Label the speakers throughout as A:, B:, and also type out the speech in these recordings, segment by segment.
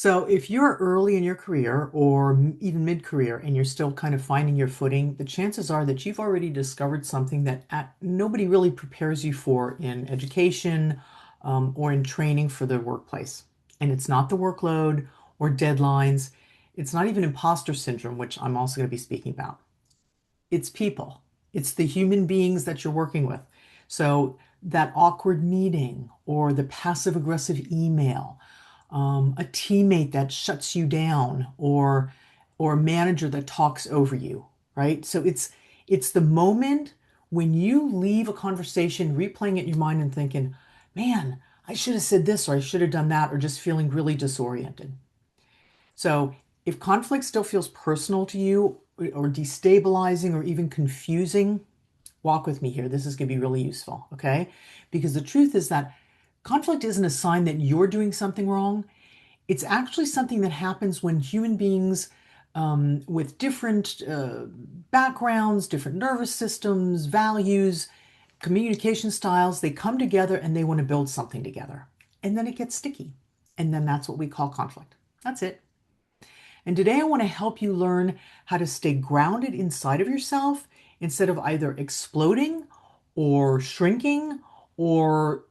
A: So if you're early in your career or even mid-career and you're still kind of finding your footing, the chances are that you've already discovered something that nobody really prepares you for in education or in training for the workplace. And it's not the workload or deadlines. It's not even imposter syndrome, which I'm also going to be speaking about. It's people. It's the human beings that you're working with. So that awkward meeting or the passive aggressive email, a teammate that shuts you down or a manager that talks over you, right? So it's the moment when you leave a conversation replaying it in your mind and thinking, man, I should have said this or I should have done that, or just feeling really disoriented. So if conflict still feels personal to you or destabilizing or even confusing, walk with me here. This is going to be really useful, okay? Because the truth is that conflict isn't a sign that you're doing something wrong. It's actually something that happens when human beings with different backgrounds, different nervous systems, values, communication styles, they come together and they want to build something together. And then it gets sticky. And then that's what we call conflict. That's it. And today I want to help you learn how to stay grounded inside of yourself instead of either exploding or shrinking or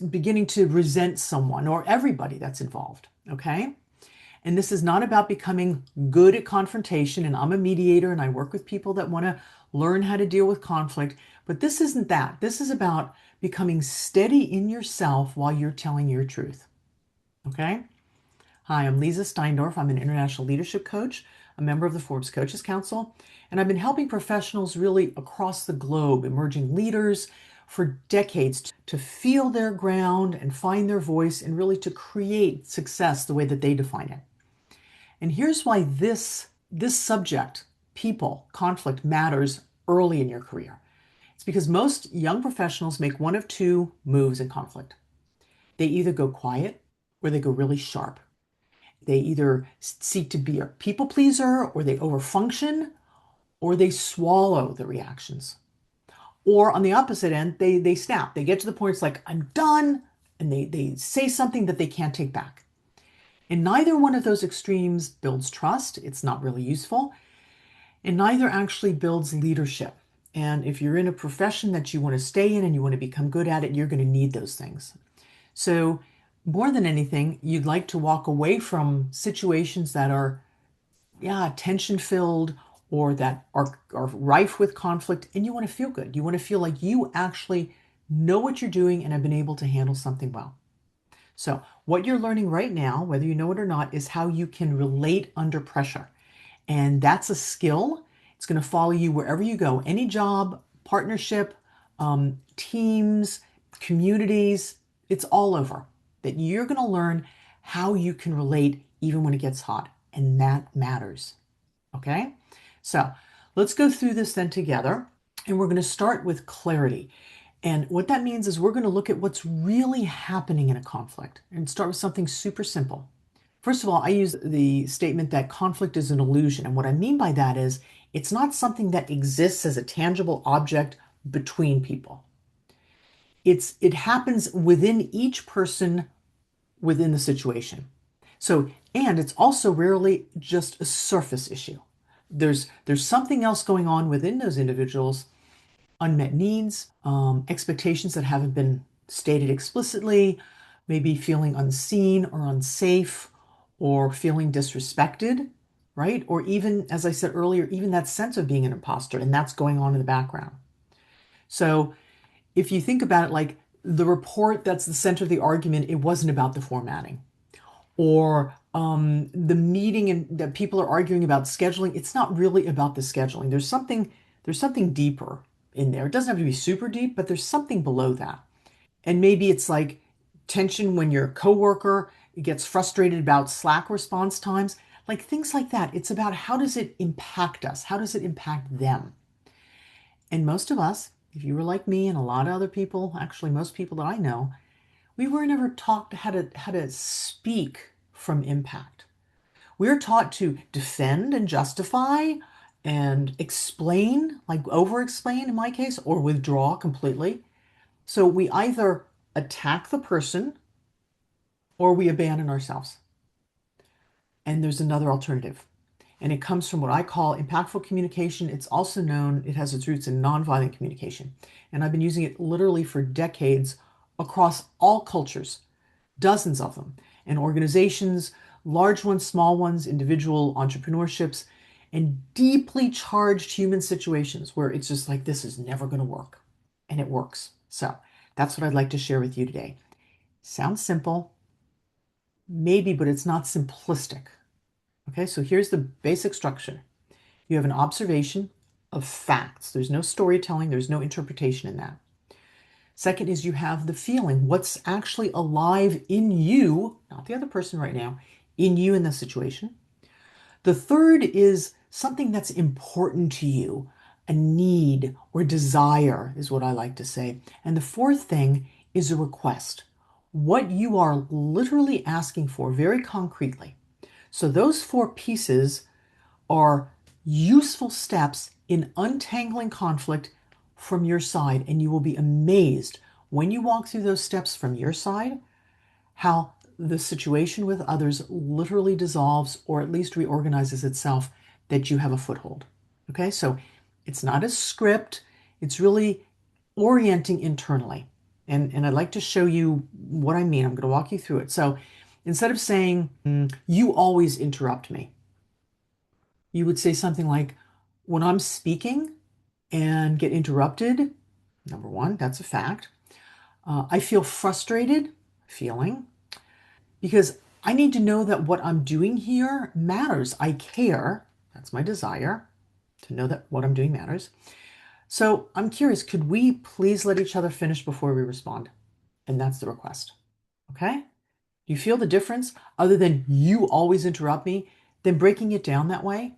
A: beginning to resent someone or everybody that's involved. Okay? And this is not about becoming good at confrontation. And I'm a mediator and I work with people that want to learn how to deal with conflict. But this isn't that. This is about becoming steady in yourself while you're telling your truth. Okay? Hi, I'm Leezá Steinorf. I'm an international leadership coach, a member of the Forbes Coaches Council, and I've been helping professionals really across the globe, emerging leaders, for decades to feel their ground and find their voice and really to create success the way that they define it. And here's why this subject, people, conflict, matters early in your career. It's because most young professionals make one of two moves in conflict. They either go quiet or they go really sharp. They either seek to be a people pleaser or they overfunction or they swallow the reactions. Or on the opposite end, they snap. They get to the point it's like, I'm done. And they say something that they can't take back. And neither one of those extremes builds trust. It's not really useful. And neither actually builds leadership. And if you're in a profession that you want to stay in and you want to become good at it, you're going to need those things. So more than anything, you'd like to walk away from situations that are, yeah, tension filled or that are rife with conflict, and you want to feel good. You want to feel like you actually know what you're doing and have been able to handle something well. So what you're learning right now, whether you know it or not, is how you can relate under pressure. And that's a skill. It's going to follow you wherever you go, any job, partnership, teams, communities, it's all over. That you're going to learn how you can relate even when it gets hot. And that matters. Okay? So let's go through this then together. And we're going to start with clarity. And what that means is we're going to look at what's really happening in a conflict and start with something super simple. First of all, I use the statement that conflict is an illusion. And what I mean by that is it's not something that exists as a tangible object between people. It happens within each person within the situation. So, and it's also rarely just a surface issue. There's something else going on within those individuals, unmet needs, expectations that haven't been stated explicitly, maybe feeling unseen or unsafe or feeling disrespected, right? Or even, as I said earlier, even that sense of being an imposter, and that's going on in the background. So if you think about it like the report that's the center of the argument, it wasn't about the formatting. Or the meeting and that people are arguing about scheduling, it's not really about the scheduling. There's something deeper in there. It doesn't have to be super deep, but there's something below that. And maybe it's like tension when your coworker gets frustrated about Slack response times, like things like that. It's about how does it impact us? How does it impact them? And most of us, if you were like me and a lot of other people, actually most people that I know, we were never taught how to speak from impact. We're taught to defend and justify and explain, like over explain in my case, or withdraw completely. So we either attack the person or we abandon ourselves. and there's another alternative. And it comes from what I call impactful communication. It's also known, it has its roots in nonviolent communication. And I've been using it literally for decades across all cultures, dozens of them, and organizations, large ones, small ones, individual entrepreneurships, and deeply charged human situations where it's just like, this is never going to work. And it works. So that's what I'd like to share with you today. Sounds simple, maybe, but it's not simplistic. Okay, so here's the basic structure. You have an observation of facts. There's no storytelling, there's no interpretation in that. Second is you have the feeling, what's actually alive in you, not the other person right now, in you in the situation. The third is something that's important to you, a need or desire is what I like to say. And the fourth thing is a request, what you are literally asking for very concretely. So those four pieces are useful steps in untangling conflict from your side. And you will be amazed when you walk through those steps from your side, how the situation with others literally dissolves or at least reorganizes itself, that you have a foothold. Okay, so it's not a script, it's really orienting internally. And I'd like to show you what I mean. I'm going to walk you through it. So instead of saying, you always interrupt me, you would say something like, when I'm speaking and get interrupted, number one, that's a fact. I feel frustrated, feeling, because I need to know that what I'm doing here matters. I care. That's my desire to know that what I'm doing matters. So I'm curious, could we please let each other finish before we respond? And that's the request. Okay? Do you feel the difference other than you always interrupt me? Then breaking it down that way.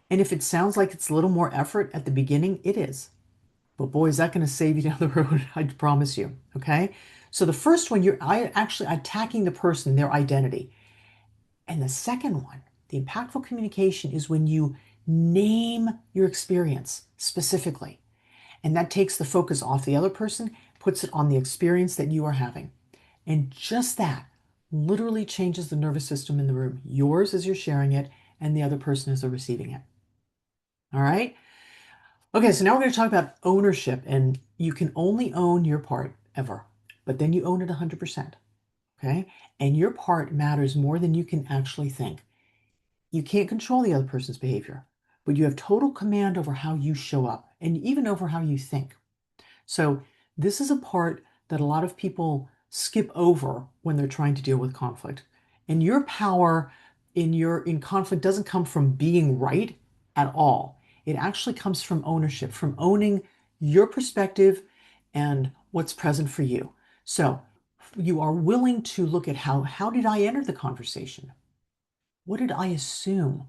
A: And if it sounds like it's a little more effort at the beginning, it is. But boy, is that going to save you down the road, I promise you. Okay? So the first one, you're actually attacking the person, their identity. And the second one, the impactful communication, is when you name your experience specifically. And that takes the focus off the other person, puts it on the experience that you are having. And just that literally changes the nervous system in the room. Yours as you're sharing it, and the other person as they're receiving it. All right? Okay, so now we're going to talk about ownership, and you can only own your part ever, but then you own it 100%. Okay? And your part matters more than you can actually think. You can't control the other person's behavior, but you have total command over how you show up and even over how you think. So this is a part that a lot of people skip over when they're trying to deal with conflict. And your power in conflict doesn't come from being right at all. It actually comes from ownership, from owning your perspective and what's present for you. So you are willing to look at how did I enter the conversation? What did I assume?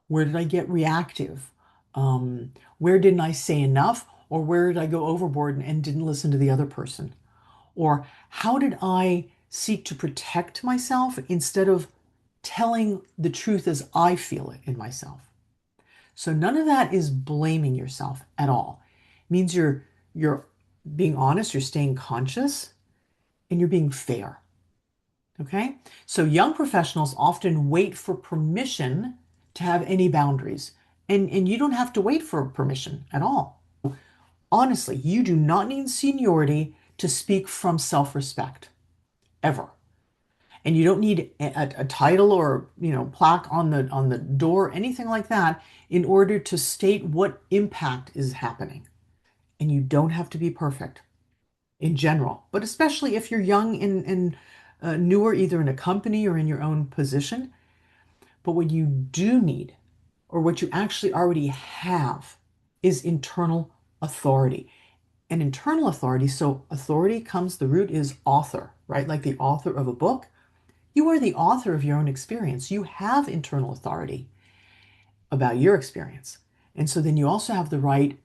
A: Where did I get reactive? Where didn't I say enough? Or where did I go overboard and didn't listen to the other person? Or how did I seek to protect myself instead of telling the truth as I feel it in myself? So none of that is blaming yourself at all. It means you're being honest, you're staying conscious, and you're being fair. Okay? So young professionals often wait for permission to have any boundaries. And you don't have to wait for permission at all. Honestly, you do not need seniority to speak from self-respect, ever. And you don't need a title or plaque on the door, anything like that, in order to state what impact is happening. And you don't have to be perfect in general, but especially if you're young and newer, either in a company or in your own position. But what you do need, or what you actually already have, is internal authority. And internal authority, so authority comes, the root is author, right? Like the author of a book. You are the author of your own experience. You have internal authority about your experience. And so then you also have the right,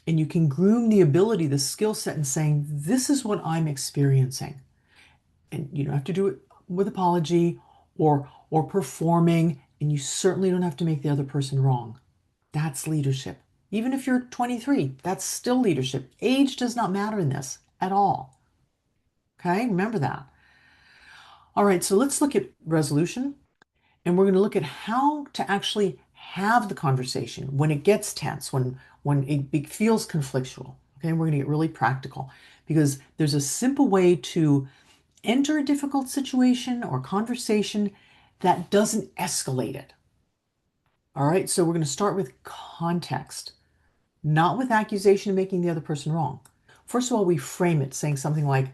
A: and you can groom the ability, the skill set in saying, this is what I'm experiencing. And you don't have to do it with apology or performing, and you certainly don't have to make the other person wrong. That's leadership. Even if you're 23, that's still leadership. Age does not matter in this at all. Okay, remember that. All right, so let's look at resolution. And we're going to look at how to actually have the conversation when it gets tense, when it feels conflictual. Okay, we're going to get really practical because there's a simple way to enter a difficult situation or conversation that doesn't escalate it. All right, so we're going to start with context, not with accusation of making the other person wrong. First of all, we frame it saying something like,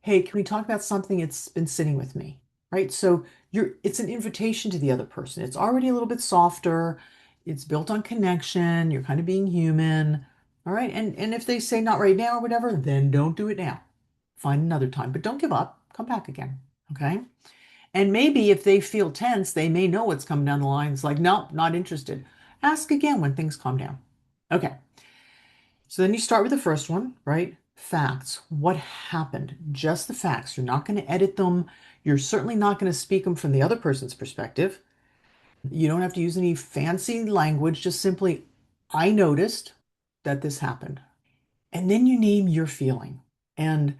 A: hey, can we talk about something that's been sitting with me? Right? So it's an invitation to the other person. It's already a little bit softer. It's built on connection. You're kind of being human. All right. And if they say not right now or whatever, then don't do it now. Find another time. But don't give up. Come back again. Okay. And maybe if they feel tense, they may know what's coming down the line. It's like, no, not interested. Ask again when things calm down. Okay. So then you start with the first one, right? Facts. What happened? Just the facts. You're not going to edit them. You're certainly not going to speak them from the other person's perspective. You don't have to use any fancy language. Just simply, I noticed that this happened. And then you name your feeling. And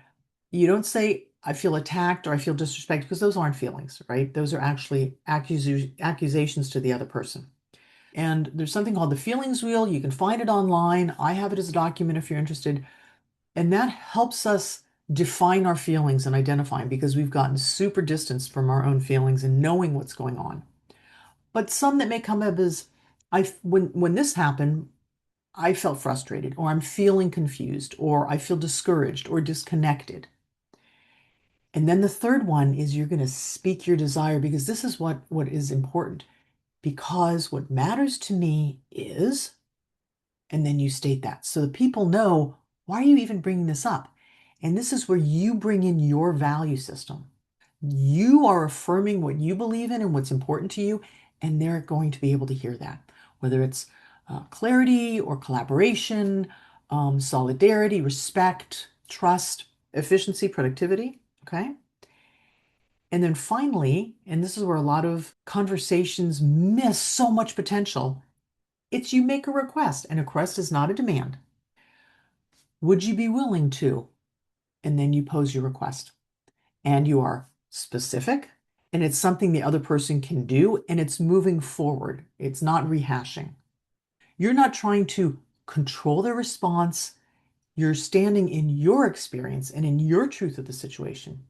A: you don't say, I feel attacked or I feel disrespected, because those aren't feelings, right? Those are actually accusations to the other person. And there's something called the feelings wheel. You can find it online. I have it as a document if you're interested. And that helps us define our feelings and identify them because we've gotten super distanced from our own feelings and knowing what's going on. But some that may come up is, when this happened, I felt frustrated, or I'm feeling confused, or I feel discouraged or disconnected. And then the third one is you're going to speak your desire, because this is what is important. Because what matters to me is, and then you state that. So the people know, why are you even bringing this up? And this is where you bring in your value system. You are affirming what you believe in and what's important to you, and they're going to be able to hear that, whether it's clarity or collaboration, solidarity, respect, trust, efficiency, productivity. Okay. And then finally, and this is where a lot of conversations miss so much potential, it's you make a request, and a request is not a demand. Would you be willing to? And then you pose your request. And you are specific, and it's something the other person can do, and it's moving forward. It's not rehashing. You're not trying to control their response. You're standing in your experience and in your truth of the situation.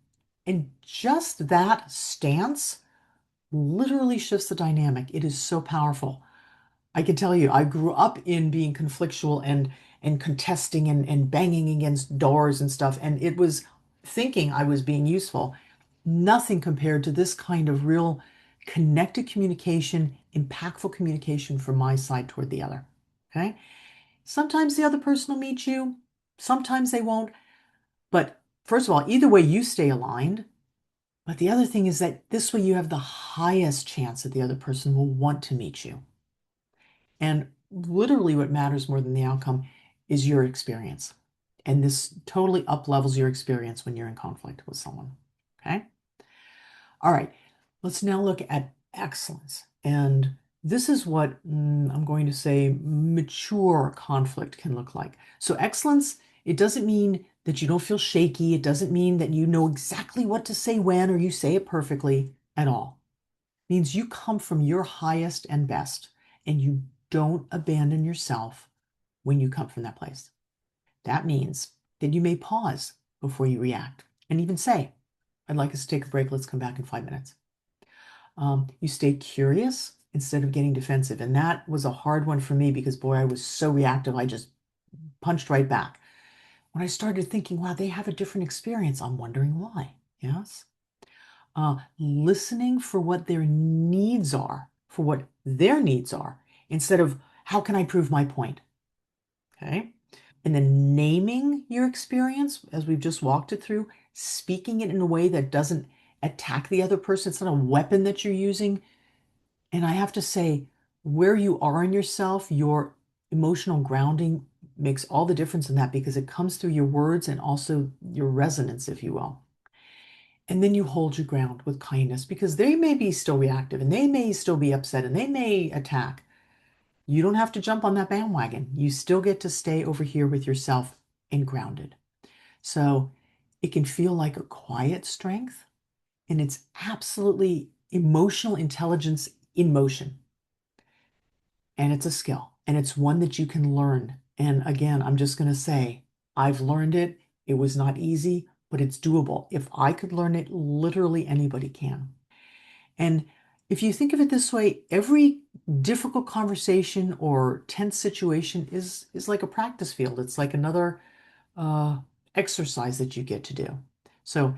A: And just that stance literally shifts the dynamic. It is so powerful. I can tell you, I grew up in being conflictual and contesting and banging against doors and stuff, and it was thinking I was being useful. Nothing compared to this kind of real connected communication, impactful communication from my side toward the other. Okay? Sometimes the other person will meet you, sometimes they won't. But first of all, either way, you stay aligned. But the other thing is that this way you have the highest chance that the other person will want to meet you. And literally, what matters more than the outcome is your experience. And this totally up levels your experience when you're in conflict with someone. Okay. All right. Let's now look at excellence. And this is what I'm going to say mature conflict can look like. So, excellence, it doesn't mean that you don't feel shaky. It doesn't mean that you know exactly what to say when, or you say it perfectly at all. It means you come from your highest and best, and you don't abandon yourself when you come from that place. That means that you may pause before you react and even say, I'd like us to take a break. Let's come back in 5 minutes. You stay curious instead of getting defensive. And that was a hard one for me because, boy, I was so reactive. I just punched right back. When I started thinking, wow, they have a different experience, I'm wondering why. Yes. Listening for what their needs are, for what their needs are, instead of how can I prove my point? Okay. And then naming your experience as we've just walked it through, speaking it in a way that doesn't attack the other person. It's not a weapon that you're using. And I have to say, where you are in yourself, your emotional grounding makes all the difference in that because it comes through your words and also your resonance, if you will. And then you hold your ground with kindness because they may be still reactive and they may still be upset and they may attack. You don't have to jump on that bandwagon. You still get to stay over here with yourself and grounded. So it can feel like a quiet strength, and it's absolutely emotional intelligence in motion. And it's a skill, and it's one that you can learn. And again, I'm just going to say, I've learned it. It was not easy, but it's doable. If I could learn it, literally anybody can. And if you think of it this way, every difficult conversation or tense situation is like a practice field. It's like another uh, exercise that you get to do. So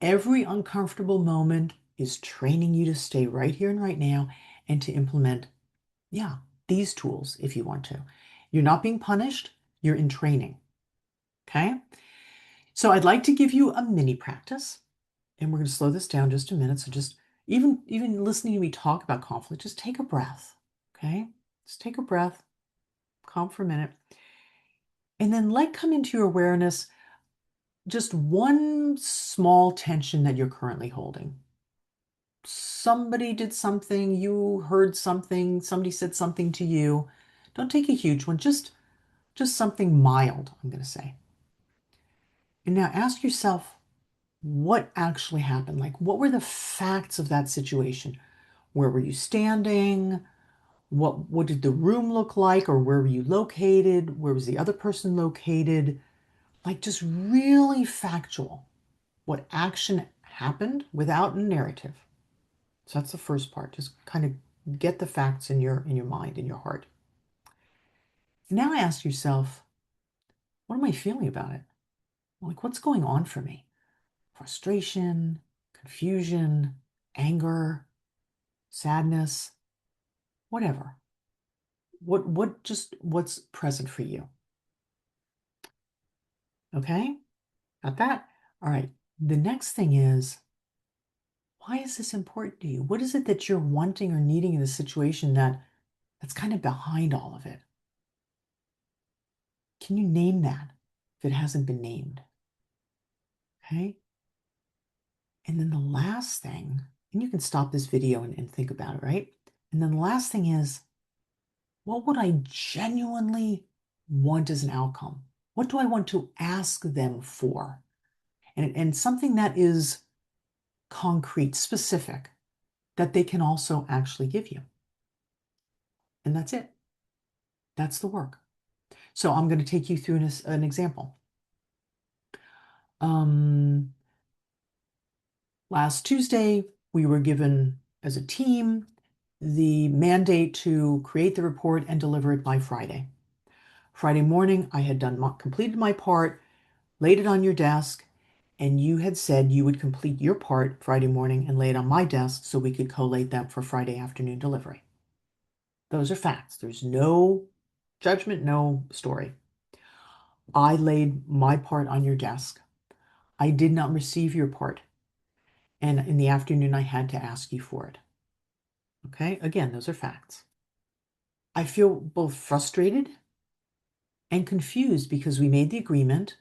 A: every uncomfortable moment is training you to stay right here and right now and to implement, yeah, these tools if you want to. You're not being punished, you're in training. Okay? So I'd like to give you a mini practice, and we're going to slow this down just a minute. So just even listening to me talk about conflict, just take a breath. Okay? Just take a breath, calm for a minute, and then let come into your awareness just one small tension that you're currently holding. Somebody did something, you heard something, somebody said something to you. Don't take a huge one, just something mild, I'm going to say. And now ask yourself what actually happened. Like, what were the facts of that situation? Where were you standing? What did the room look like? Or where were you located? Where was the other person located? Like, just really factual. What action happened without a narrative. So that's the first part. Just kind of get the facts in your mind, in your heart. Now ask yourself, what am I feeling about it? Like, what's going on for me? Frustration, confusion, anger, sadness, whatever. What's present for you? Okay? Got that? All right. The next thing is, why is this important to you? What is it that you're wanting or needing in the situation that's kind of behind all of it? Can you name that if it hasn't been named? Okay? And then the last thing, and you can stop this video and think about it, right? And then the last thing is, what would I genuinely want as an outcome? What do I want to ask them for? And something that is concrete, specific, that they can also actually give you. And that's it. That's the work. So I'm going to take you through an example. Last Tuesday, we were given as a team the mandate to create the report and deliver it by Friday. Friday morning, I had completed my part, laid it on your desk, and you had said you would complete your part Friday morning and lay it on my desk so we could collate that for Friday afternoon delivery. Those are facts. There's no judgment, no story. I laid my part on your desk. I did not receive your part. And in the afternoon, I had to ask you for it. Okay? Again, those are facts. I feel both frustrated and confused because we made the agreement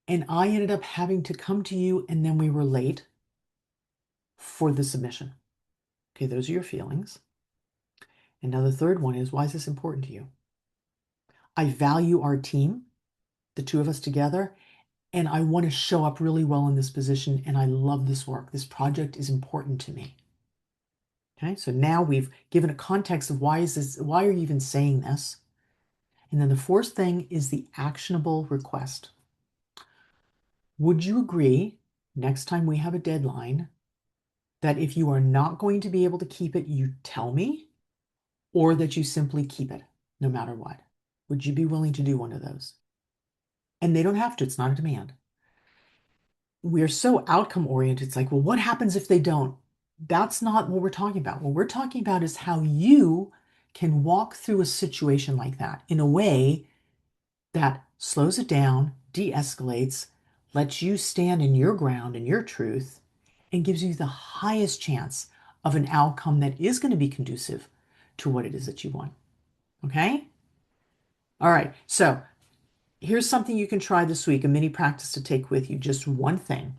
A: and I ended up having to come to you and then we were late for the submission. Okay, those are your feelings. And now the third one is, why is this important to you? I value our team, the two of us together, and I want to show up really well in this position and I love this work. This project is important to me. Okay, so now we've given a context of why are you even saying this? And then the fourth thing is the actionable request. Would you agree next time we have a deadline that if you are not going to be able to keep it, you tell me, or that you simply keep it no matter what? Would you be willing to do one of those? And they don't have to, it's not a demand. We're so outcome oriented. It's like, well, what happens if they don't? That's not what we're talking about. What we're talking about is how you can walk through a situation like that in a way that slows it down, de-escalates, lets you stand in your ground and your truth, and gives you the highest chance of an outcome that is going to be conducive to what it is that you want. Okay? All right. So here's something you can try this week, a mini practice to take with you. Just one thing.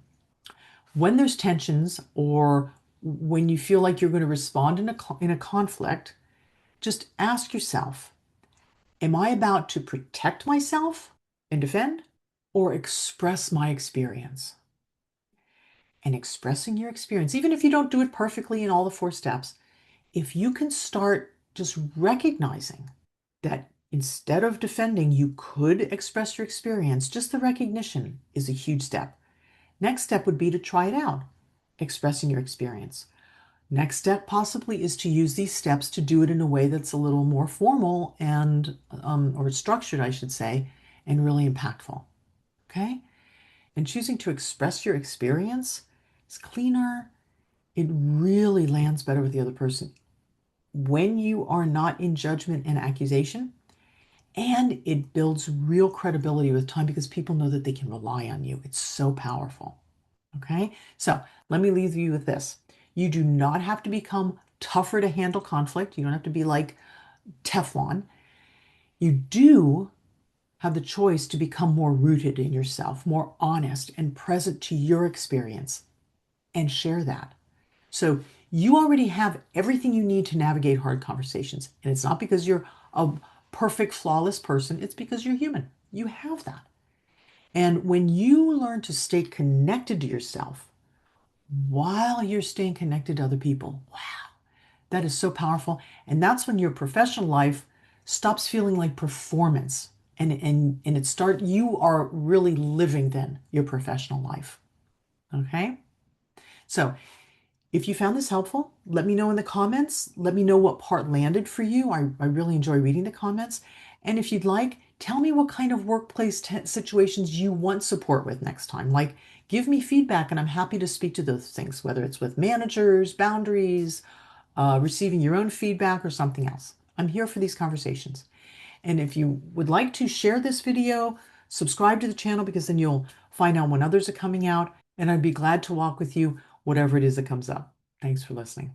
A: When there's tensions or when you feel like you're going to respond in a conflict, just ask yourself, am I about to protect myself and defend or express my experience? and expressing your experience, even if you don't do it perfectly in all the 4 steps, if you can start just recognizing that instead of defending, you could express your experience, just the recognition is a huge step. Next step would be to try it out, expressing your experience. Next step possibly is to use these steps to do it in a way that's a little more formal and, or structured, I should say, and really impactful. Okay? And choosing to express your experience is cleaner. It really lands better with the other person when you are not in judgment and accusation. And it builds real credibility with time because people know that they can rely on you. It's so powerful. Okay? So let me leave you with this. You do not have to become tougher to handle conflict. You don't have to be like Teflon. You do have the choice to become more rooted in yourself, more honest and present to your experience, and share that. So you already have everything you need to navigate hard conversations. And it's not because you're a perfect, flawless person, it's because you're human. You have that. And when you learn to stay connected to yourself while you're staying connected to other people, wow, that is so powerful. And that's when your professional life stops feeling like performance. And you are really living then your professional life. Okay? So if you found this helpful, let me know in the comments. Let me know what part landed for you. I really enjoy reading the comments. And if you'd like, tell me what kind of workplace situations you want support with next time. Like, give me feedback and I'm happy to speak to those things, whether it's with managers, boundaries, receiving your own feedback, or something else. I'm here for these conversations. And if you would like to share this video, subscribe to the channel because then you'll find out when others are coming out. And I'd be glad to walk with you, whatever it is that comes up. Thanks for listening.